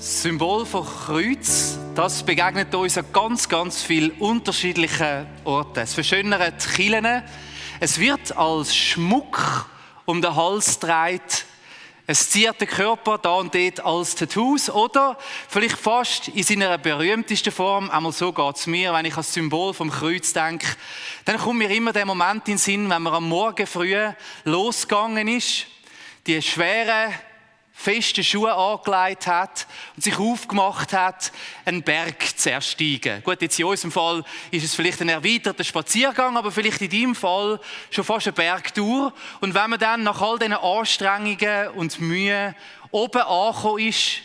Das Symbol von Kreuz, das begegnet uns an ganz vielen unterschiedlichen Orten. Es verschönert Kirchen, es wird als Schmuck um den Hals getragen, es ziert den Körper da und dort als Tattoos oder vielleicht fast in seiner berühmtesten Form, einmal so geht es mir, wenn ich an das Symbol vom Kreuz denke, dann kommt mir immer der Moment in den Sinn, wenn man am Morgen früh losgegangen ist, die schweren, feste Schuhe angelegt hat und sich aufgemacht hat, einen Berg zu ersteigen. Gut, jetzt in unserem Fall ist es vielleicht ein erweiterter Spaziergang, aber vielleicht in deinem Fall schon fast eine Bergtour. Und wenn man dann nach all diesen Anstrengungen und Mühen oben angekommen ist,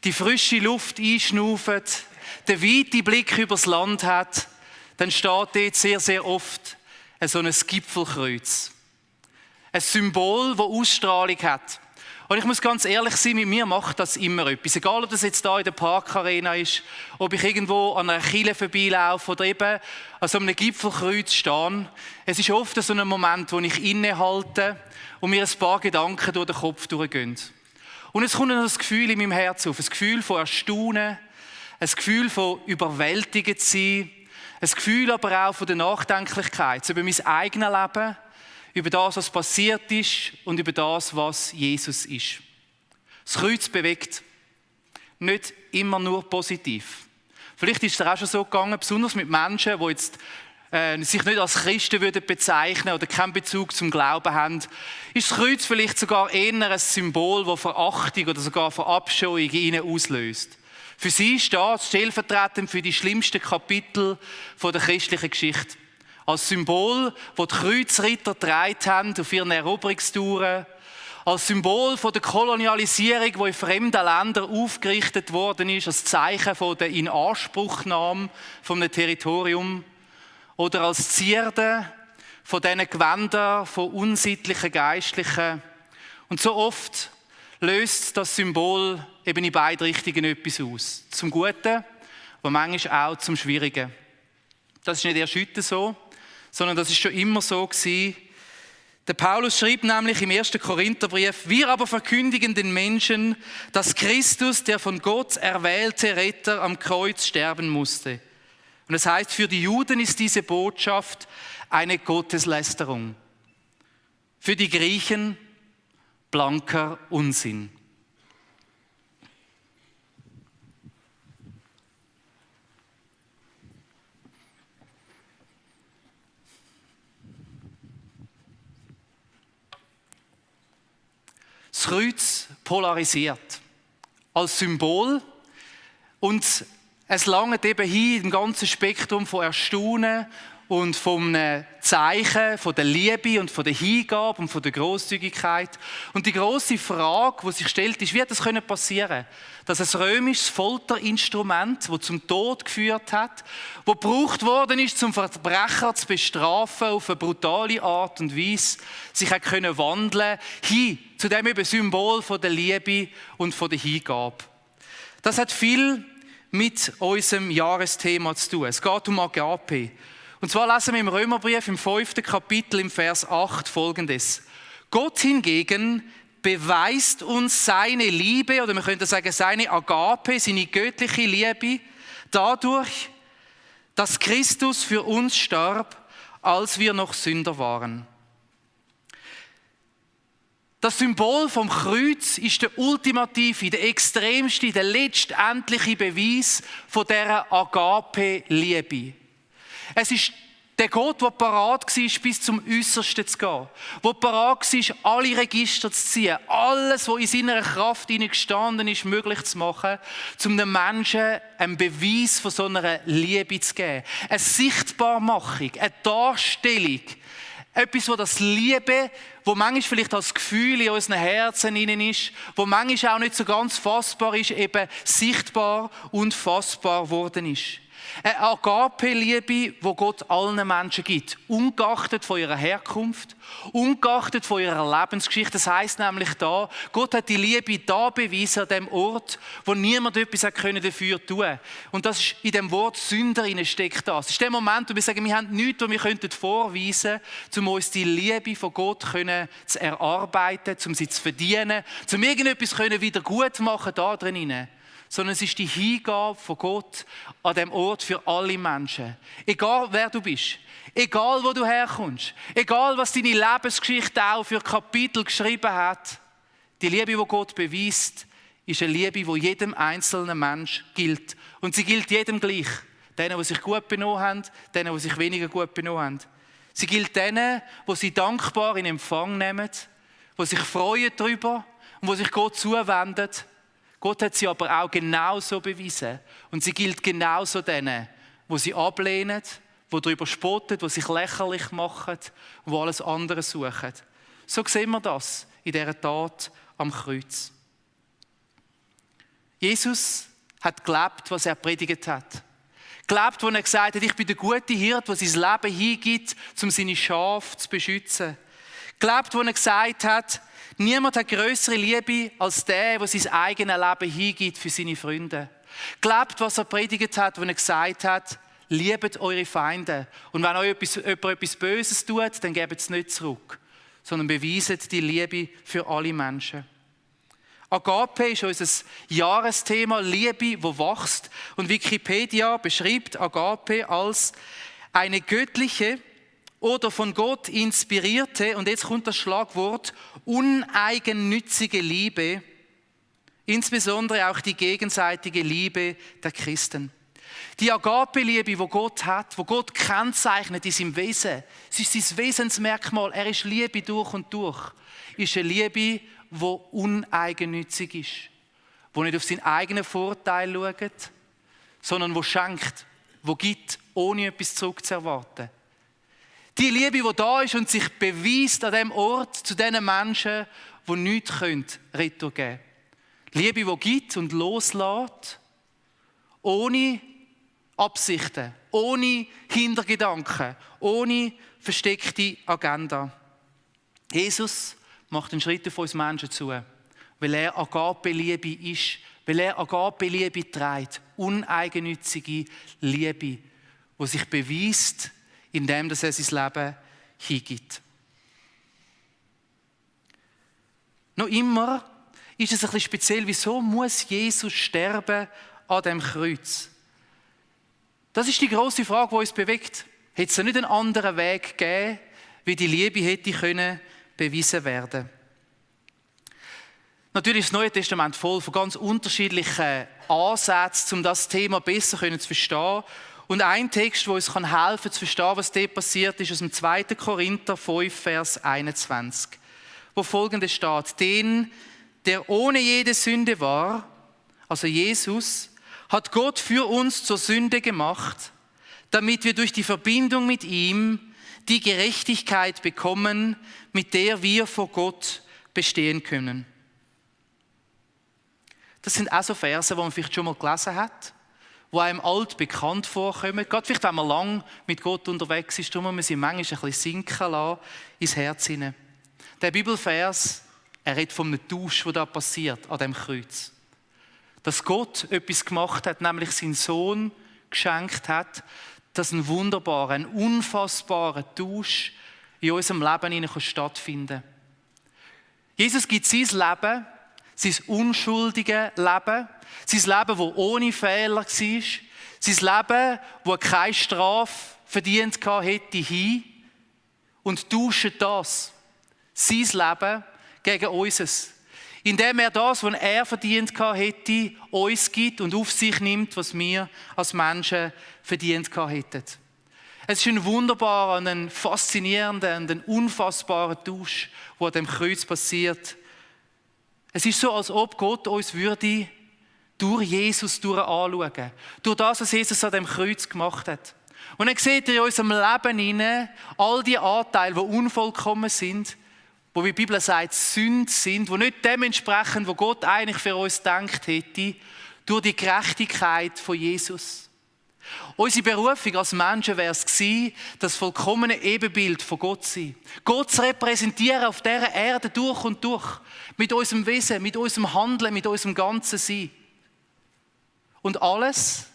die frische Luft einschnauft, den weiten Blick übers Land hat, dann steht dort sehr oft so ein Gipfelkreuz. Ein Symbol, das Ausstrahlung hat. Und ich muss ganz ehrlich sein, mit mir macht das immer etwas. Egal, ob das jetzt hier in der Parkarena ist, ob ich irgendwo an einer Kirche vorbeilaufe oder eben an so einem Gipfelkreuz stehe. Es ist oft so ein Moment, wo ich innehalte und mir ein paar Gedanken durch den Kopf durchgehen. Und es kommt noch das Gefühl in meinem Herzen auf, ein Gefühl von Erstaunen, ein Gefühl von überwältigend sein, ein Gefühl aber auch von der Nachdenklichkeit über mein eigenes Leben, über das, was passiert ist und über das, was Jesus ist. Das Kreuz bewegt nicht immer nur positiv. Vielleicht ist es auch schon so gegangen, besonders mit Menschen, die jetzt sich nicht als Christen würden bezeichnen oder keinen Bezug zum Glauben haben, ist das Kreuz vielleicht sogar eher ein Symbol, das Verachtung oder sogar Verabscheuung in ihnen auslöst. Für sie steht es stellvertretend für die schlimmsten Kapitel der christlichen Geschichte. Als Symbol, das die Kreuzritter getragen haben auf ihren Eroberungstouren. Als Symbol der Kolonialisierung, die in fremden Ländern aufgerichtet worden ist, als Zeichen von der Inanspruchnahme von einem Territorium. Oder als Zierde von diesen Gewändern von unsittlichen Geistlichen. Und so oft löst das Symbol eben in beide Richtungen etwas aus. Zum Guten, aber manchmal auch zum Schwierigen. Das ist nicht erst heute so, sondern das ist schon immer so gewesen. Der Paulus schrieb nämlich im 1. Korintherbrief: Wir aber verkündigen den Menschen, dass Christus, der von Gott erwählte Retter, am Kreuz sterben musste. Und das heißt, für die Juden ist diese Botschaft eine Gotteslästerung. Für die Griechen blanker Unsinn. Das Kreuz polarisiert als Symbol und es langt eben hin im ganzen Spektrum von Erstaunen und vom Zeichen von der Liebe und von der Hingabe und von der Grosszügigkeit. Und die grosse Frage, die sich stellt, ist, wie hat das passieren können? Dass ein römisches Folterinstrument, das zum Tod geführt hat, das gebraucht worden ist, um Verbrecher zu bestrafen auf eine brutale Art und Weise, sich hat können wandeln hin zu dem eben Symbol von der Liebe und von der Hingabe. Das hat viel mit unserem Jahresthema zu tun. Es geht um Agape. Und zwar lesen wir im Römerbrief im 5. Kapitel im Vers 8 Folgendes. Gott hingegen beweist uns seine Liebe, oder man könnte sagen seine Agape, seine göttliche Liebe, dadurch, dass Christus für uns starb, als wir noch Sünder waren. Das Symbol vom Kreuz ist der ultimative, der extremste, der letztendliche Beweis von dieser Agape-Liebe. Es ist der Gott, der parat war, bis zum Äußersten zu gehen. Der parat war, alle Register zu ziehen. Alles, was in seiner Kraft gestanden ist, möglich zu machen, um den Menschen einen Beweis von so einer Liebe zu geben. Eine Sichtbarmachung, eine Darstellung. Etwas, wo das Liebe, wo manchmal vielleicht als Gefühl in unseren Herzen innen ist, wo manchmal auch nicht so ganz fassbar ist, eben sichtbar und fassbar worden ist. Eine Agape-Liebe, die Gott allen Menschen gibt, ungeachtet von ihrer Herkunft, ungeachtet von ihrer Lebensgeschichte. Das heisst nämlich da, Gott hat die Liebe da bewiesen, an dem Ort, wo niemand etwas dafür tun konnte. Und das ist in dem Wort Sünder steckt das. Das ist der Moment, wo wir sagen, wir haben nichts, was wir vorweisen könnten, um uns die Liebe von Gott zu erarbeiten, um sie zu verdienen, um irgendetwas wieder gut zu machen da drin. sondern es ist die Hingabe von Gott an dem Ort für alle Menschen. Egal wer du bist, egal wo du herkommst, egal was deine Lebensgeschichte auch für Kapitel geschrieben hat, die Liebe, die Gott beweist, ist eine Liebe, die jedem einzelnen Mensch gilt. Und sie gilt jedem gleich. Denen, die sich gut benommen haben, denen, die sich weniger gut benommen haben. Sie gilt denen, die sie dankbar in Empfang nehmen, die sich freuen darüber und die sich Gott zuwenden. Gott hat sie aber auch genauso bewiesen. Und sie gilt genauso denen, die sie ablehnen, die darüber spotten, die sich lächerlich machen und die alles andere suchen. So sehen wir das in dieser Tat am Kreuz. Jesus hat gelebt, was er predigt hat. Gelebt, wo er gesagt hat, ich bin der gute Hirte, der sein Leben hingibt, um seine Schafe zu beschützen. Gelebt, wo er gesagt hat, niemand hat grössere Liebe als der sein eigenes Leben hingibt für seine Freunde. Gelebt, was er predigt hat, wo er gesagt hat, liebt eure Feinde. Und wenn euch jemand etwas Böses tut, dann gebt es nicht zurück, sondern beweiset die Liebe für alle Menschen. Agape ist unser Jahresthema, Liebe, die wächst. Und Wikipedia beschreibt Agape als eine göttliche oder von Gott inspirierte, und jetzt kommt das Schlagwort, uneigennützige Liebe, insbesondere auch die gegenseitige Liebe der Christen. Die Agape-Liebe, die Gott hat, die Gott kennzeichnet in seinem Wesen, es ist sein Wesensmerkmal, er ist Liebe durch und durch, ist eine Liebe, die uneigennützig ist, die nicht auf seinen eigenen Vorteil schaut, sondern die schenkt, die gibt, ohne etwas zurückzuerwarten. Die Liebe, die da ist und sich beweist an dem Ort zu den Menschen, die nichts retour geben können. Liebe, die gibt und loslässt, ohne Absichten, ohne Hintergedanken, ohne versteckte Agenda. Jesus macht einen Schritt auf uns Menschen zu, weil er Agape-Liebe ist, weil er Agape-Liebe trägt, uneigennützige Liebe, die sich beweist, indem er sein Leben hingibt. Noch immer ist es ein bisschen speziell, wieso muss Jesus sterben an dem Kreuz? Das ist die grosse Frage, die uns bewegt. Hätte es nicht einen anderen Weg gegeben, wie die Liebe hätte können bewiesen werden? Natürlich ist das Neue Testament voll von ganz unterschiedlichen Ansätzen, um das Thema besser zu verstehen. Und ein Text, der uns helfen kann, zu verstehen, was dort passiert, ist aus dem 2. Korinther 5, Vers 21, wo Folgendes steht: Den, der ohne jede Sünde war, also Jesus, hat Gott für uns zur Sünde gemacht, damit wir durch die Verbindung mit ihm die Gerechtigkeit bekommen, mit der wir vor Gott bestehen können. Das sind auch so Verse, die man vielleicht schon mal gelesen hat, die einem altbekannt vorkommen. Gerade vielleicht, wenn man lang mit Gott unterwegs ist, darum muss man sie manchmal ein bisschen sinken lassen ins Herz hinein. Der Bibelvers, er redet von einem Tausch, der da passiert an dem Kreuz. Dass Gott etwas gemacht hat, nämlich seinen Sohn geschenkt hat, dass ein wunderbarer, ein unfassbarer Tausch in unserem Leben stattfinden kann. Jesus gibt sein Leben, sein unschuldiges Leben, sein Leben, das ohne Fehler war, sein Leben, das keine Strafe verdient hätte, hin und tauscht das, sein Leben, gegen unseres. Indem er das, was er verdient hätte, uns gibt und auf sich nimmt, was wir als Menschen verdient hätten. Es ist ein wunderbarer, ein faszinierender und ein unfassbarer Tausch, der an dem Kreuz passiert. Es ist so, als ob Gott uns würde durch Jesus anschauen. Durch das, was Jesus an dem Kreuz gemacht hat. Und dann seht ihr in unserem Leben hinein all die Anteile, die unvollkommen sind, wo die Bibel sagt, Sünde sind, die nicht dem entsprechen, was Gott eigentlich für uns gedacht hätte, durch die Gerechtigkeit von Jesus. Unsere Berufung als Menschen wäre es gewesen, das vollkommene Ebenbild von Gott zu sein. Gott zu repräsentieren auf dieser Erde durch und durch. Mit unserem Wesen, mit unserem Handeln, mit unserem ganzen Sein. Und alles,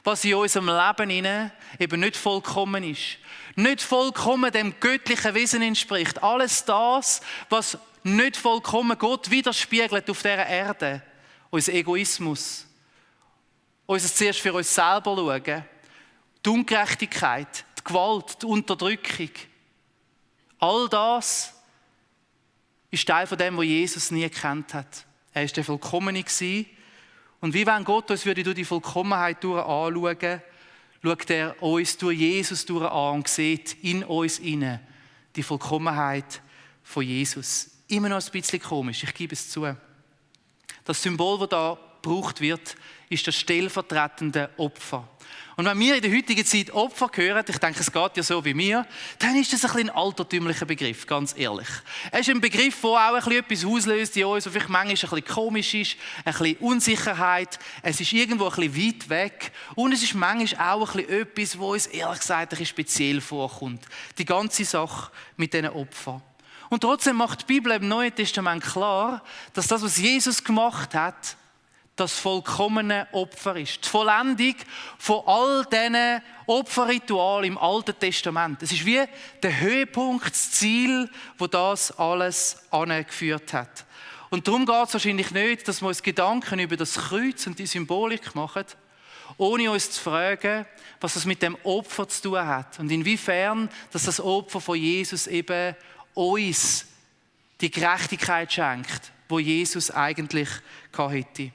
was in unserem Leben hinein eben nicht vollkommen ist, nicht vollkommen dem göttlichen Wesen entspricht, alles das, was nicht vollkommen Gott widerspiegelt auf dieser Erde, unser Egoismus, uns zuerst für uns selber schauen. Die Ungerechtigkeit, die Gewalt, die Unterdrückung. All das ist Teil von dem, was Jesus nie gekannt hat. Er war der Vollkommene. Und wie wenn Gott uns durch die Vollkommenheit anschauen würde, schaut er uns durch Jesus an und sieht in uns inne die Vollkommenheit von Jesus. Immer noch ein bisschen komisch, ich gebe es zu. Das Symbol, das da gebraucht wird, ist das stellvertretende Opfer. Und wenn wir in der heutigen Zeit Opfer hören, ich denke, es geht ja so wie mir, dann ist das ein bisschen ein altertümlicher Begriff, ganz ehrlich. Es ist ein Begriff, der auch etwas auslöst in uns, der vielleicht manchmal ein bisschen komisch ist, ein bisschen Unsicherheit, es ist irgendwo ein bisschen weit weg und es ist manchmal auch ein bisschen etwas, was uns ehrlich gesagt ein bisschen speziell vorkommt. Die ganze Sache mit diesen Opfern. Und trotzdem macht die Bibel im Neuen Testament klar, dass das, was Jesus gemacht hat, das vollkommene Opfer ist. Die Vollendung von all diesen Opferritualen im Alten Testament. Es ist wie der Höhepunkt, das Ziel, wo das alles angeführt hat. Und darum geht es wahrscheinlich nicht, dass wir uns Gedanken über das Kreuz und die Symbolik machen, ohne uns zu fragen, was das mit dem Opfer zu tun hat und inwiefern dass das Opfer von Jesus eben uns die Gerechtigkeit schenkt, wo Jesus eigentlich hätte.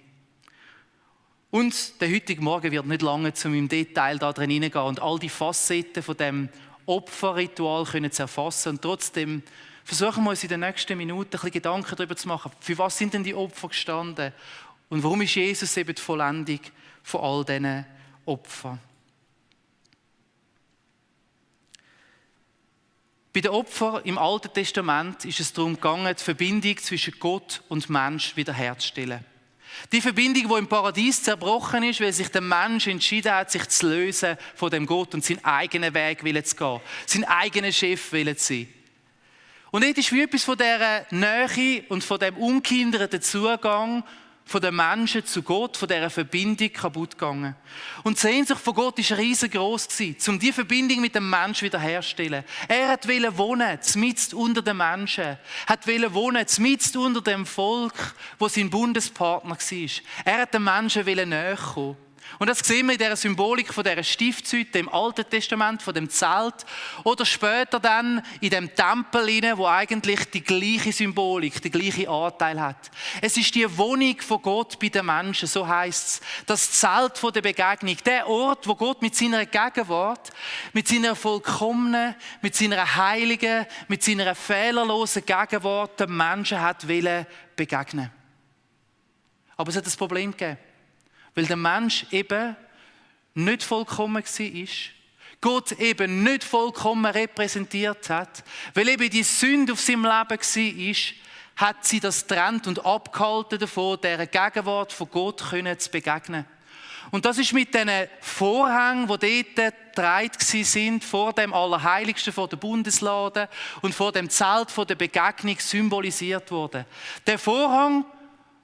Und der heutige Morgen wird nicht lange, um im Detail da drin hineingehen und all die Facetten von dem Opferritual zu erfassen. Und trotzdem versuchen wir uns in den nächsten Minuten ein bisschen Gedanken darüber zu machen, für was sind denn die Opfer gestanden und warum ist Jesus eben die Vollendung von all diesen Opfern. Bei den Opfern im Alten Testament ist es darum gegangen, die Verbindung zwischen Gott und Mensch wiederherzustellen. Die Verbindung, die im Paradies zerbrochen ist, weil sich der Mensch entschieden hat, sich zu lösen von dem Gott und seinen eigenen Weg zu gehen, seinen eigenen Chef zu sein. Und dort ist wie etwas von dieser Nähe und von dem ungehinderten Zugang von den Menschen zu Gott, von dieser Verbindung kaputt gegangen. Und die Sehnsucht von Gott war riesengroß, um diese Verbindung mit dem Menschen wiederherzustellen. Er wollte wohnen, mitten unter den Menschen. Er wollte wohnen, mitten unter dem Volk, wo sein Bundespartner war. Er wollte den Menschen näher kommen. Und das sehen wir in dieser Symbolik von dieser Stiftshütte im Alten Testament, von dem Zelt. Oder später dann in dem Tempel, wo eigentlich die gleiche Symbolik, die gleiche Anteil hat. Es ist die Wohnung von Gott bei den Menschen, so heisst es. Das Zelt von der Begegnung. Der Ort, wo Gott mit seiner Gegenwart, mit seiner vollkommenen, mit seiner heiligen, mit seiner fehlerlosen Gegenwart den Menschen hat begegnen. Aber es hat ein Problem gegeben. Weil der Mensch eben nicht vollkommen war, Gott eben nicht vollkommen repräsentiert hat, weil eben die Sünde auf seinem Leben war, hat sie das getrennt und abgehalten davon, dieser Gegenwart von Gott zu begegnen. Und das ist mit diesen Vorhängen, die dort getragen sind, vor dem Allerheiligsten, vor der Bundeslade und vor dem Zelt von der Begegnung symbolisiert worden. Der Vorhang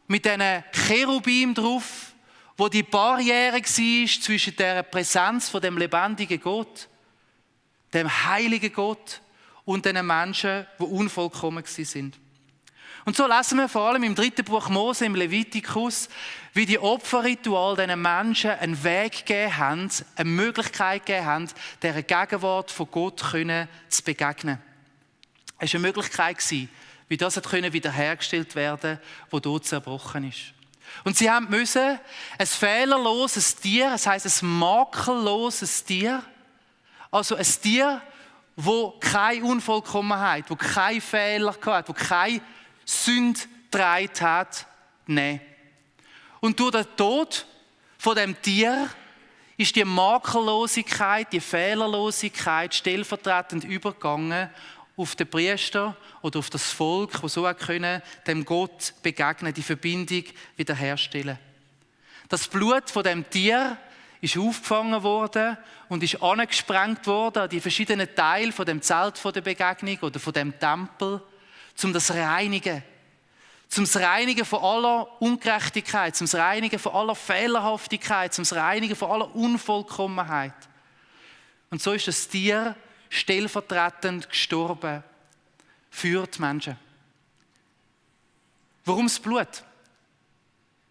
mit diesen Cherubim drauf, wo die Barriere war zwischen der Präsenz von dem lebendigen Gott, dem heiligen Gott und den Menschen, die unvollkommen sind. Und so lesen wir vor allem im 3. Buch Mose, im Levitikus, wie die Opferrituale diesen Menschen einen Weg gegeben haben, eine Möglichkeit gegeben haben, dieser Gegenwart von Gott zu begegnen. Es war eine Möglichkeit, wie das wiederhergestellt werden konnte, was dort zerbrochen ist. Und sie mussten ein fehlerloses Tier, das heisst ein makelloses Tier, also ein Tier, das keine Unvollkommenheit, das keine Fehler hatte, das keine Sünde getragen hat, nehmen. Und durch den Tod von dem Tier ist die Makellosigkeit, die Fehlerlosigkeit stellvertretend übergegangen auf den Priester oder auf das Volk, das so dem Gott begegnen, die Verbindung wiederherstellen. Das Blut von dem Tier ist aufgefangen worden und ist angesprengt worden an die verschiedenen Teile von dem Zelt von der Begegnung oder von dem Tempel, um das reinigen. Zum Reinigen von aller Ungerechtigkeit, zum Reinigen von aller Fehlerhaftigkeit, zum Reinigen von aller Unvollkommenheit. Und so ist das Tier stellvertretend gestorben für die Menschen. Warum das Blut?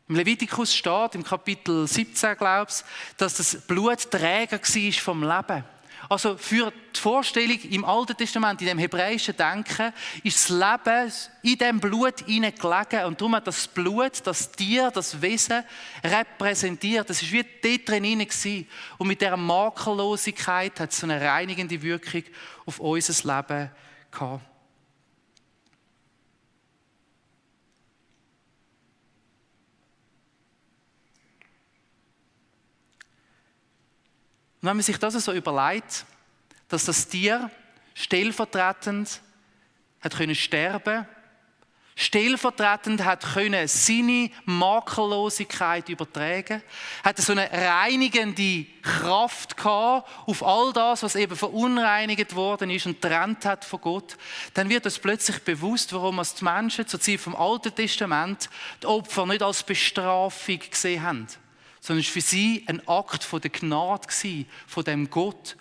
Im Levitikus steht, im Kapitel 17, glaubst, dass das Blut Träger war vom Leben. Also für die Vorstellung im Alten Testament, in dem hebräischen Denken, ist das Leben in dem Blut hineingelegen. Und darum hat das Blut, das Tier, das Wesen repräsentiert. Das war wie dort drin gewesen. Und mit dieser Makellosigkeit hat es so eine reinigende Wirkung auf unser Leben gehabt. Und wenn man sich das so überlegt, dass das Tier stellvertretend hat können sterben, stellvertretend hat können seine Makellosigkeit übertragen, hat so eine reinigende Kraft gehabt auf all das, was eben verunreinigt worden ist und getrennt hat von Gott, dann wird uns plötzlich bewusst, warum die Menschen zur Zeit vom Alten Testament die Opfer nicht als Bestrafung gesehen haben, sondern es war für sie ein Akt von der Gnade, von dem Gott,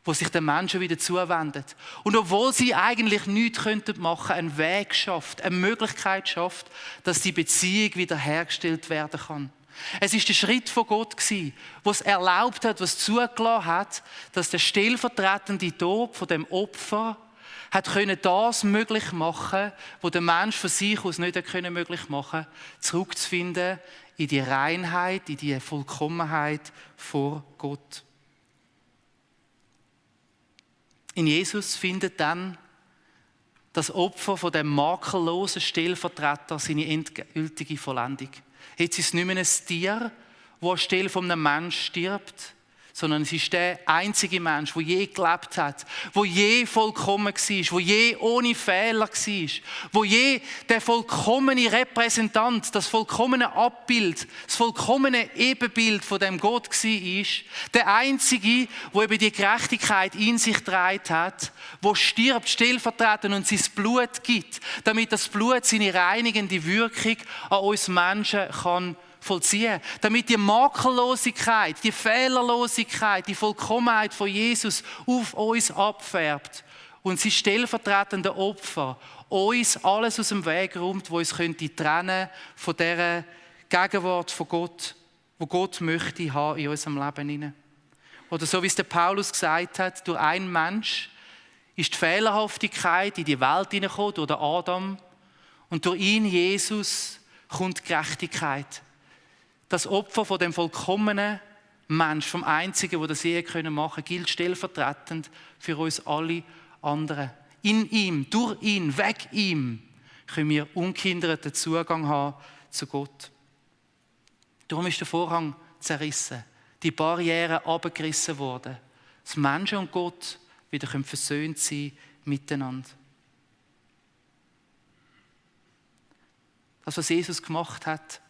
wo sich den Menschen wieder zuwendet. Und obwohl sie eigentlich nichts machen könnten, einen Weg schafft, eine Möglichkeit schafft, dass die Beziehung wiederhergestellt werden kann. Es ist der Schritt von Gott, was erlaubt hat, was zugelassen hat, dass der stellvertretende Tod von dem Opfer hat können das möglich machen, was der Mensch von sich aus nicht möglich machen konnte, zurückzufinden in die Reinheit, in die Vollkommenheit vor Gott. In Jesus findet dann das Opfer von dem makellosen Stellvertreter seine endgültige Vollendung. Jetzt ist es nicht mehr ein Tier, das anstelle von einem Menschen stirbt, sondern es ist der einzige Mensch, der je gelebt hat, der je vollkommen war, der je ohne Fehler war, der je der vollkommene Repräsentant, das vollkommene Abbild, das vollkommene Ebenbild von dem Gott war. Der einzige, der eben die Gerechtigkeit in sich getragen hat, der stirbt, stellvertretend und sein Blut gibt, damit das Blut seine reinigende Wirkung an uns Menschen kann vollziehen, damit die Makellosigkeit, die Fehlerlosigkeit, die Vollkommenheit von Jesus auf uns abfärbt und sein stellvertretende Opfer uns alles aus dem Weg räumt, was uns könnte trennen von dieser Gegenwart von Gott, wo Gott möchte haben in unserem Leben hinein. Oder so wie es der Paulus gesagt hat, durch einen Mensch ist die Fehlerhaftigkeit in die Welt hineingekommen, durch den Adam, und durch ihn, Jesus, kommt Gerechtigkeit. Das Opfer von dem vollkommenen Mensch, vom Einzigen, der das je machen konnte, gilt stellvertretend für uns alle anderen. In ihm, durch ihn, weg ihm, können wir ungehinderten Zugang haben zu Gott. Darum ist der Vorhang zerrissen, die Barrieren abgerissen worden, dass Menschen und Gott wieder versöhnt sein miteinander. Das, was Jesus gemacht hat,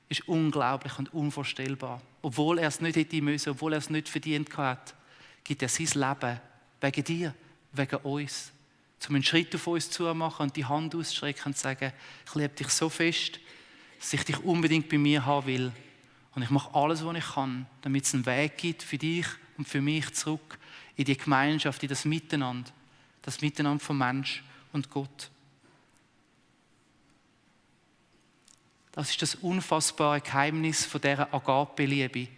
ist unglaublich und unvorstellbar. Obwohl er es nicht hätte müssen, obwohl er es nicht verdient hat, gibt er sein Leben wegen dir, wegen uns, um einen Schritt auf uns zu machen und die Hand auszustrecken und zu sagen, ich liebe dich so fest, dass ich dich unbedingt bei mir haben will. Und ich mache alles, was ich kann, damit es einen Weg gibt für dich und für mich zurück in die Gemeinschaft, in das Miteinander von Mensch und Gott. Das ist das unfassbare Geheimnis von dieser Agape-Liebe.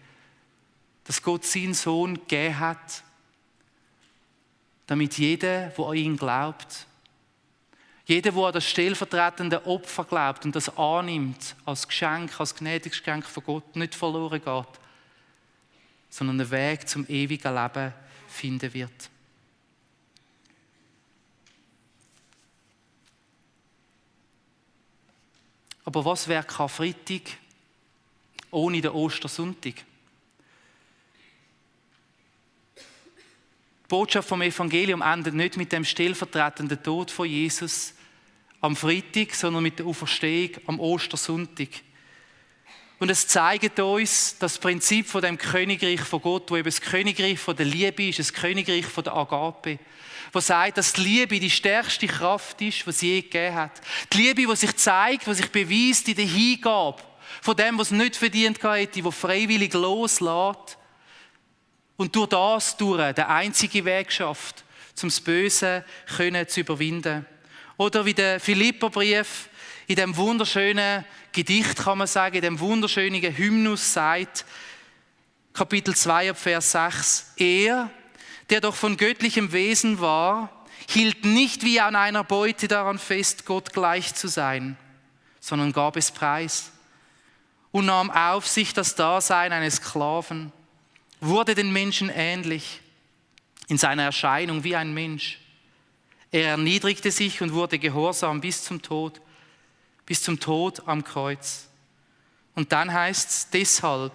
Dass Gott seinen Sohn gegeben hat, damit jeder, der an ihn glaubt, jeder, der an das stellvertretende Opfer glaubt und das annimmt, als Geschenk, als gnädiges Geschenk von Gott, nicht verloren geht, sondern einen Weg zum ewigen Leben finden wird. Aber was wäre Karfreitag ohne den Ostersonntag? Die Botschaft vom Evangelium endet nicht mit dem stellvertretenden Tod von Jesus am Freitag, sondern mit der Auferstehung am Ostersonntag. Und es zeigt uns das Prinzip von dem Königreich von Gott, wo eben das Königreich von der Liebe ist, das Königreich von der Agape, wo sagt, dass die Liebe die stärkste Kraft ist, was sie je gegeben hat. Die Liebe, die sich zeigt, die sich beweist in der Hingabe von dem, was nicht verdient hätte, die freiwillig loslässt und durch das den einzigen Weg schafft, um das Böse zu überwinden. Oder wie der Philipperbrief in dem wunderschönen Gedicht, kann man sagen, in dem wunderschönen Hymnus sagt, Kapitel 2, Vers 6, er, der doch von göttlichem Wesen war, hielt nicht wie an einer Beute daran fest, Gott gleich zu sein, sondern gab es preis und nahm auf sich das Dasein eines Sklaven, wurde den Menschen ähnlich, in seiner Erscheinung wie ein Mensch. Er erniedrigte sich und wurde gehorsam bis zum Tod am Kreuz. Und dann heißt es, deshalb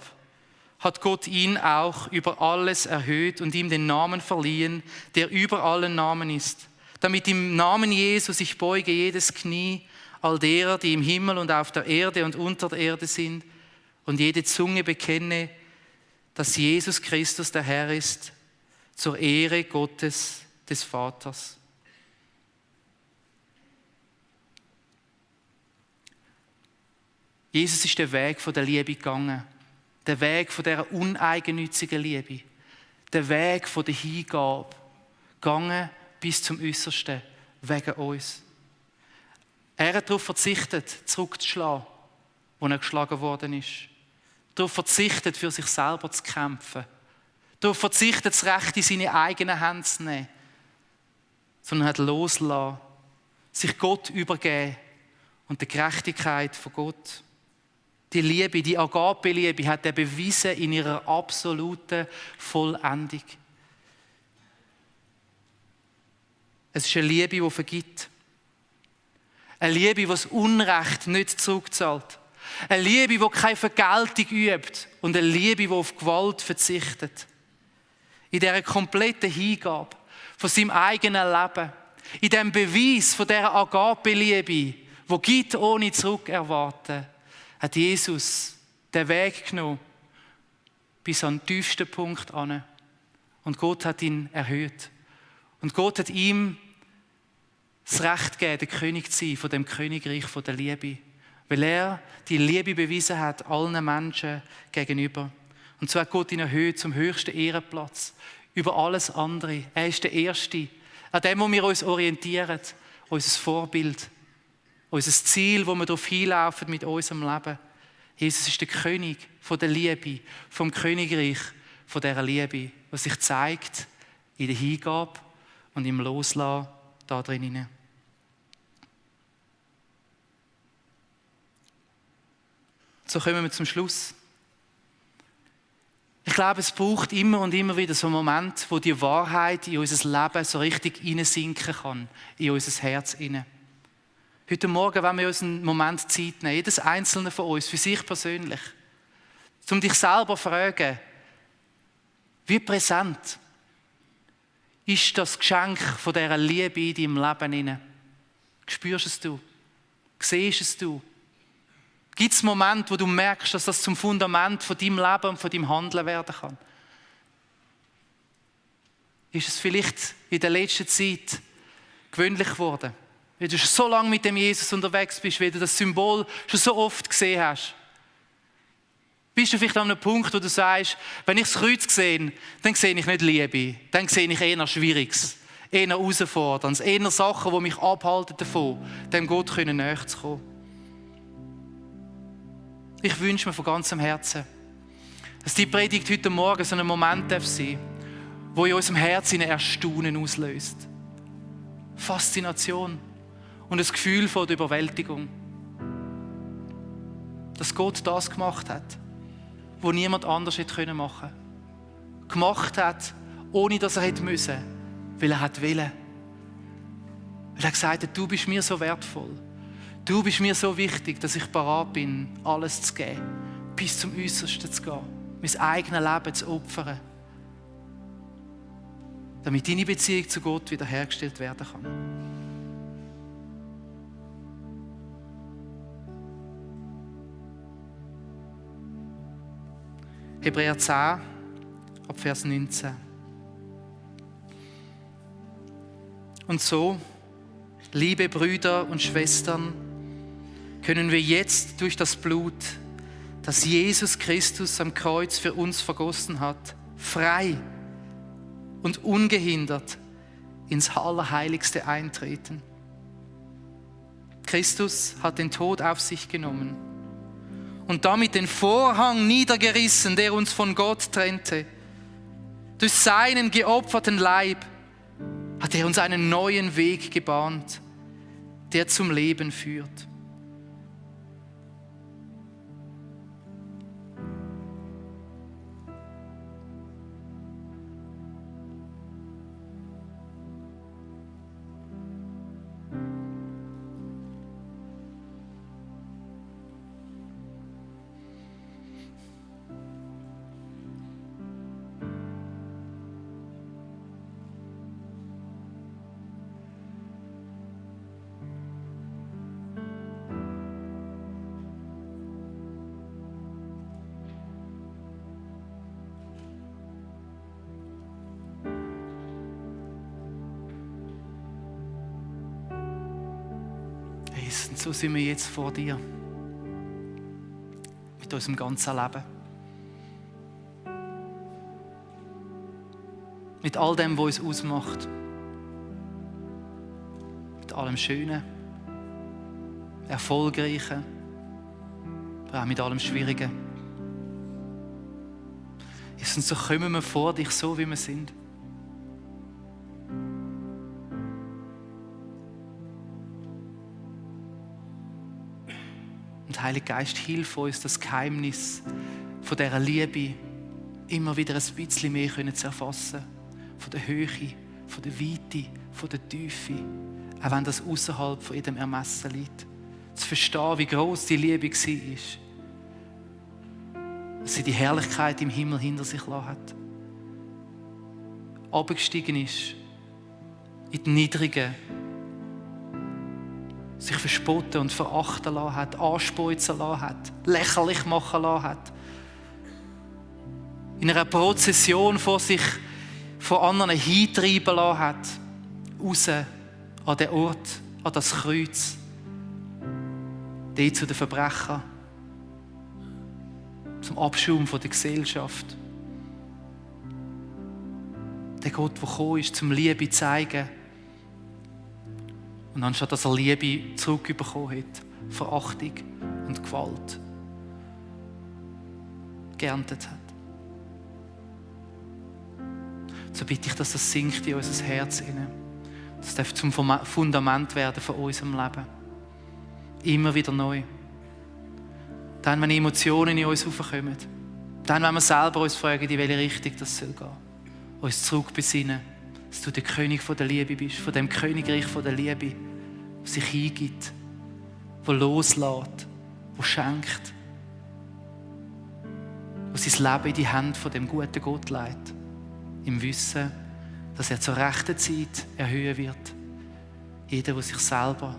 hat Gott ihn auch über alles erhöht und ihm den Namen verliehen, der über allen Namen ist, damit im Namen Jesu sich beuge jedes Knie, all derer, die im Himmel und auf der Erde und unter der Erde sind, und jede Zunge bekenne, dass Jesus Christus der Herr ist, zur Ehre Gottes, des Vaters. Jesus ist der Weg von der Liebe gegangen. Der Weg von dieser uneigennützigen Liebe. Der Weg von der Hingabe. Gegangen bis zum Äußersten. Wegen uns. Er hat darauf verzichtet, zurückzuschlagen, wo er geschlagen worden ist. Darauf verzichtet, für sich selber zu kämpfen. Darauf verzichtet, das Recht in seine eigenen Hände zu nehmen. Sondern hat losgelassen, sich Gott übergeben und der Gerechtigkeit von Gott. Die Liebe, die Agape-Liebe hat er bewiesen in ihrer absoluten Vollendung. Es ist eine Liebe, die vergibt. Eine Liebe, die das Unrecht nicht zurückzahlt. Eine Liebe, die keine Vergeltung übt. Und eine Liebe, die auf Gewalt verzichtet. In dieser kompletten Hingabe von seinem eigenen Leben. In diesem Beweis von dieser Agape-Liebe, die gibt ohne zurückerwarten, hat Jesus den Weg genommen bis an den tiefsten Punkt an. Und Gott hat ihn erhöht. Und Gott hat ihm das Recht gegeben, der König zu sein von dem Königreich von der Liebe. Weil er die Liebe bewiesen hat allen Menschen gegenüber. Und so hat Gott ihn erhöht zum höchsten Ehrenplatz über alles andere. Er ist der Erste, an dem, wo wir uns orientieren, unser Vorbild. Unser Ziel, wo wir darauf hinlaufen mit unserem Leben. Jesus ist der König von der Liebe, vom Königreich von dieser Liebe, was sich zeigt in der Hingabe und im Loslassen da drinnen. So kommen wir zum Schluss. Ich glaube, es braucht immer und immer wieder so einen Moment, wo die Wahrheit in unser Leben so richtig hineinsinken kann, in unser Herz hinein. Heute Morgen wollen wir uns einen Moment Zeit nehmen, jedes einzelne von uns, für sich persönlich, um dich selber zu fragen, wie präsent ist das Geschenk von dieser Liebe in deinem Leben hinein? Spürst es du? Siehst es du? Gibt es Momente, wo du merkst, dass das zum Fundament von deinem Leben und von deinem Handeln werden kann? Ist es vielleicht in der letzten Zeit gewöhnlich geworden? Weil du schon so lange mit dem Jesus unterwegs bist, weil du das Symbol schon so oft gesehen hast. Bist du vielleicht an einem Punkt, wo du sagst, wenn ich das Kreuz sehe, dann sehe ich nicht Liebe, dann sehe ich eher Schwieriges, eher Herausforderndes, eher Sachen, die mich abhalten davon, dem Gott näher zu kommen. Ich wünsche mir von ganzem Herzen, dass die Predigt heute Morgen so ein Moment sein darf, wo in unserem Herzen ein Erstaunen auslöst. Faszination und ein Gefühl von der Überwältigung. Dass Gott das gemacht hat, was niemand anders hätte machen können. Gemacht hat, ohne dass er hätte müssen, weil er hat wollen. Weil er gesagt hat, du bist mir so wertvoll. Du bist mir so wichtig, dass ich bereit bin, alles zu geben, bis zum Äußersten zu gehen, mein eigenes Leben zu opfern, damit deine Beziehung zu Gott wiederhergestellt werden kann. Hebräer 10, ab Vers 19. Und so, liebe Brüder und Schwestern, können wir jetzt durch das Blut, das Jesus Christus am Kreuz für uns vergossen hat, frei und ungehindert ins Allerheiligste eintreten. Christus hat den Tod auf sich genommen, und damit den Vorhang niedergerissen, der uns von Gott trennte. Durch seinen geopferten Leib hat er uns einen neuen Weg gebahnt, der zum Leben führt. Und so sind wir jetzt vor dir. Mit unserem ganzen Leben. Mit all dem, was uns ausmacht. Mit allem Schönen, Erfolgreichen, aber auch mit allem Schwierigen. Und so kommen wir vor dich, so wie wir sind. Und Heiliger Geist, hilf uns, das Geheimnis von dieser Liebe immer wieder ein bisschen mehr zu erfassen. Von der Höhe, von der Weite, von der Tiefe. Auch wenn das außerhalb von jedem Ermessen liegt. Zu verstehen, wie gross die Liebe war. Dass sie die Herrlichkeit im Himmel hinter sich gelassen hat. Abgestiegen ist in die Niedrigen. Sich verspotten und verachten lassen hat, anspeuzen lassen hat, lächerlich machen lassen hat. In einer Prozession vor sich von anderen hintreiben lassen hat. Raus an den Ort, an das Kreuz. Dort zu den Verbrechern. Zum Abschaum von der Gesellschaft. Der Gott, der gekommen ist, zum Liebe zu zeigen. Und anstatt dass er Liebe zurückbekommen hat, Verachtung und Gewalt geerntet hat. So bitte ich, dass das sinkt in unser Herz hinein. Das darf zum Fundament werden von unserem Leben. Immer wieder neu. Dann, wenn Emotionen in uns aufkommen. Dann, wenn wir selber uns fragen, in welche Richtung das soll gehen. Uns zurückbesinnen. Dass du der König von der Liebe bist, von dem Königreich von der Liebe, der sich hingibt, der loslässt, der schenkt, der sein Leben in die Hände von dem guten Gott legt, im Wissen, dass er zur rechten Zeit erhöhen wird, jeder, der sich selber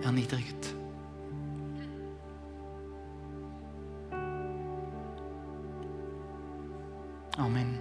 erniedrigt. Amen.